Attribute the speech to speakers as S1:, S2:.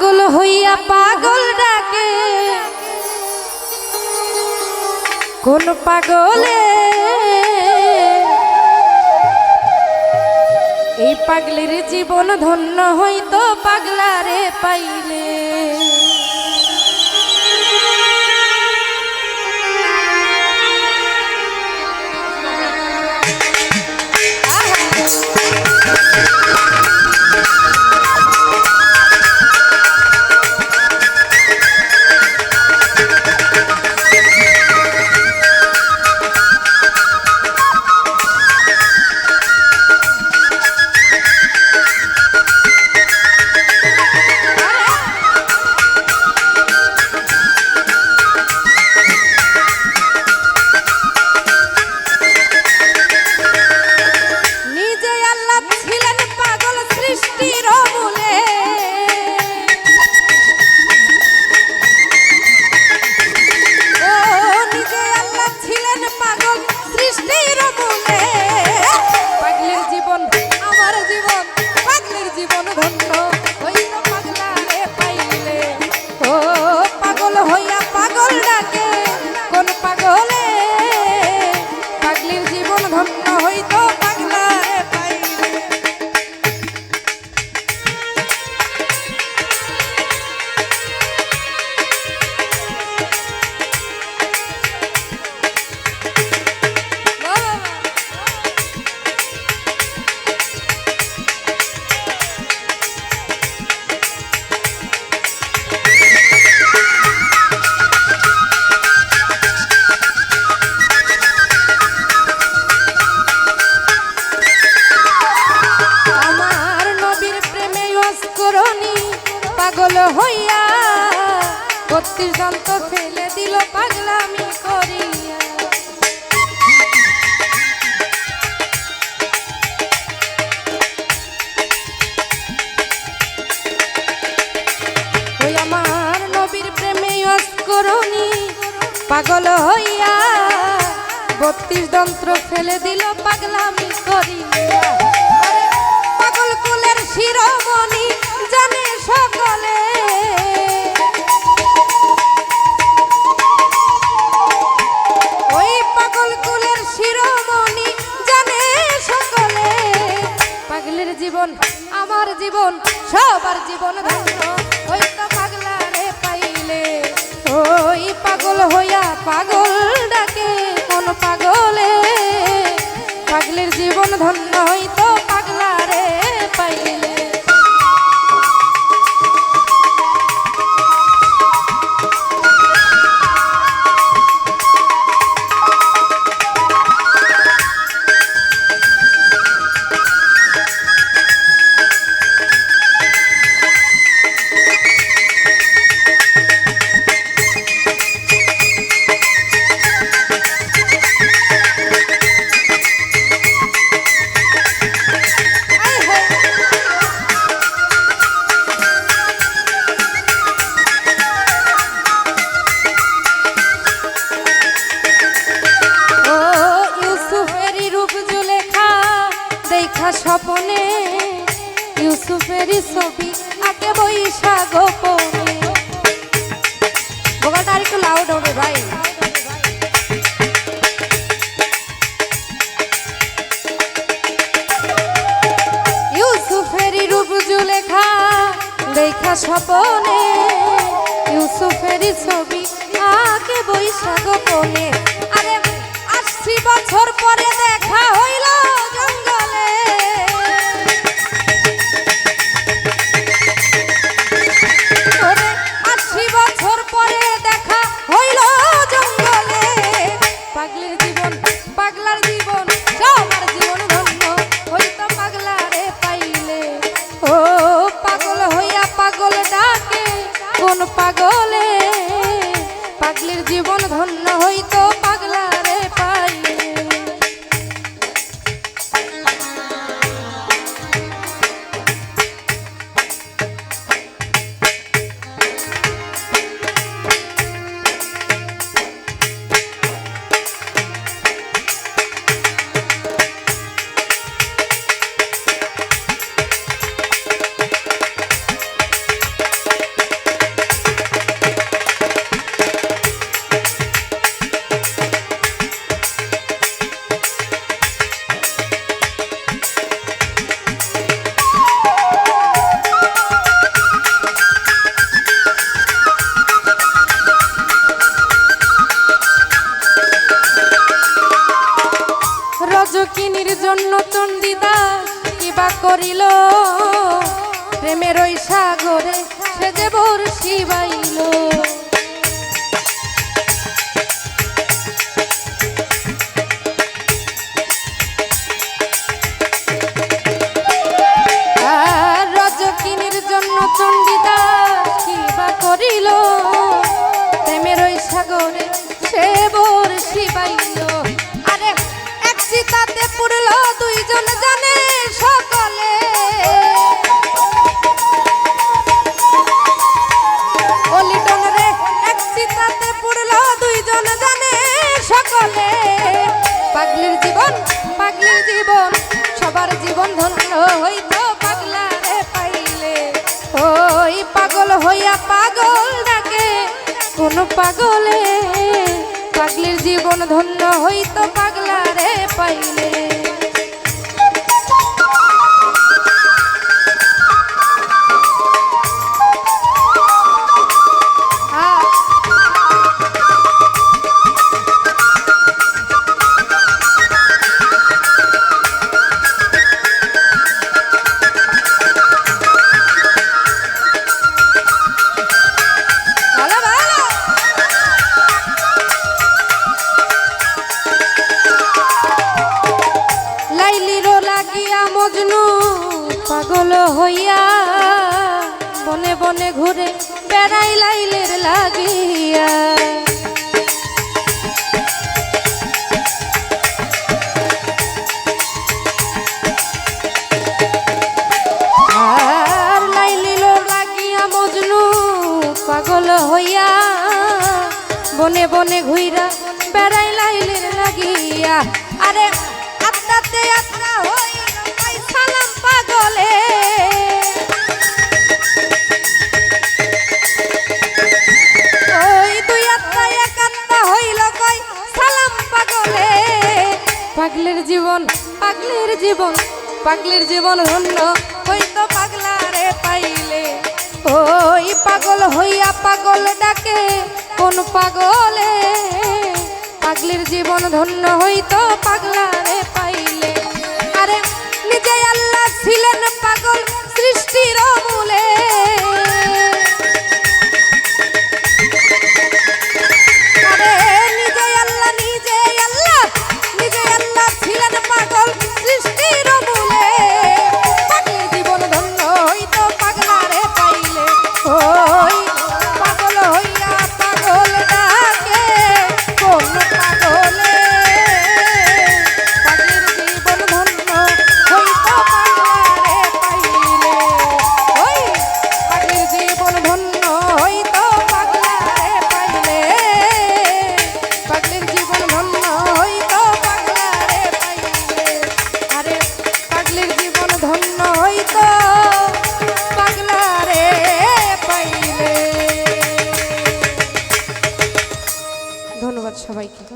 S1: পাগল হইয়া পাগল ডাকে কোন পাগলে, এই পাগলের জীবন ধন্য হইতো পাগলারে পাইলে। পাগল হইয়া ৩২ দন্ত ফেলে দিল পাগলামি করিয়া। ওই আমার নবীর প্রেমে অস্করণী পাগল হইয়া ৩২ দন্ত ফেলে দিল পাগলামি করিয়া। পাগল কুলের শিরোমণি জানে সকলে, ওই পাগল কুলের শিরোমণি জানে সকলে। পাগলের জীবন আমার জীবন সবার জীবন ধন্য ওই তো পাগলারে পাইলে। ওই পাগল হইয়া পাগল ডাকে কোন পাগলে, পাগলের জীবন ধন্য হইতো পাগলারে পাইলে। স্বপনে ইউসুফেরই ছবি আঁকে বৈশা গোপনে। বোকাটা আর একটু লাউড হবে ভাই। ইউসুফেরই রূপ জুলেখা দেখা স্বপনে, ইউসুফেরই ছবি আঁকে বৈশা গোপনে। আরে ৮০ বছর পরে দেখা হইল জঙ্গলে, ৮০ বছর পরে দেখা হইল জঙ্গলে। পাগলের জীবন পাগলার জীবন সবার জীবন ধন্য হইতো পাগলারে পাইলে। ও পাগল হইয়া পাগল ডাকে কোন পাগলে, পাগলের জীবন ধন্য হইতো পাগলারে পাইলে। চণ্ডীদাস কিবা করিল, প্রেমের ওই সাগরে সে যে বর্ষি বাইল। আর রজকিনীর জন্য চণ্ডীদাস কিবা করিল, প্রেমের ওই সাগরে সে বর্ষি বাইল। আরে এক চিতাতে পুরল দুইজন জানে সকলে, অলিটন রে এক চিতাতে পুরল দুইজন জানে সকলে। পাগলির জীবন পাগলির জীবন সবার জীবন ধন্য হইতো পাগলা রে পাইলে। ওই পাগল হইয়া পাগল ডাকে কোন পাগলে, পাগলির জীবন ধন্য হইতো পাগলা রে পাইলে। মজনু পাগল হইয়া বনে বনে ঘুরে বেড়াই লাইলের লাগিয়া। আর লাইলির লাগিয়া মজনু পাগল হইয়া বনে বনে ঘুইরা বেড়াই লাইলের লাগিয়া। আরে আত্মাতে আত্মা হই সালাম পাগলে, ওই দুই আত্মা এক আত্মা হইল কই সালাম পাগলে। পাগলের জীবন পাগলের জীবন পাগলের জীবন ধন্য হইতো পাগলা রে পাইলে। ওই পাগল হইয়া পাগল ডাকে কোন পাগলে, পাগলের জীবন ধন্য হইতো পাগলা রে পাইলে। আরে নিজে আল্লাহ ছিলেন পাগল সৃষ্টির মূলে, আরে নিজে আল্লাহ নিজে আল্লাহ নিজে আল্লাহ ছিলেন পাগল সৃষ্টির মূলে। পাগলের জীবন ধন্য হইতো পাগলা রে পাইলে। ওই পাগল হইয়া পাগল ডাকে কোন পাগলে, পাগলের জীবন ধন্য হইতো পাগলা রে পাইলে। ওই পাগলের জীবন ধন্য হইতো পাগলা রে পাইলে, পাগলের জীবন ধন্য হইতো পাগলা রে পাইলে। আরে পাগলের জীবন ধন্য হইতো পাগলা রে পাইলে। ধন্যবাদ সবাইকে।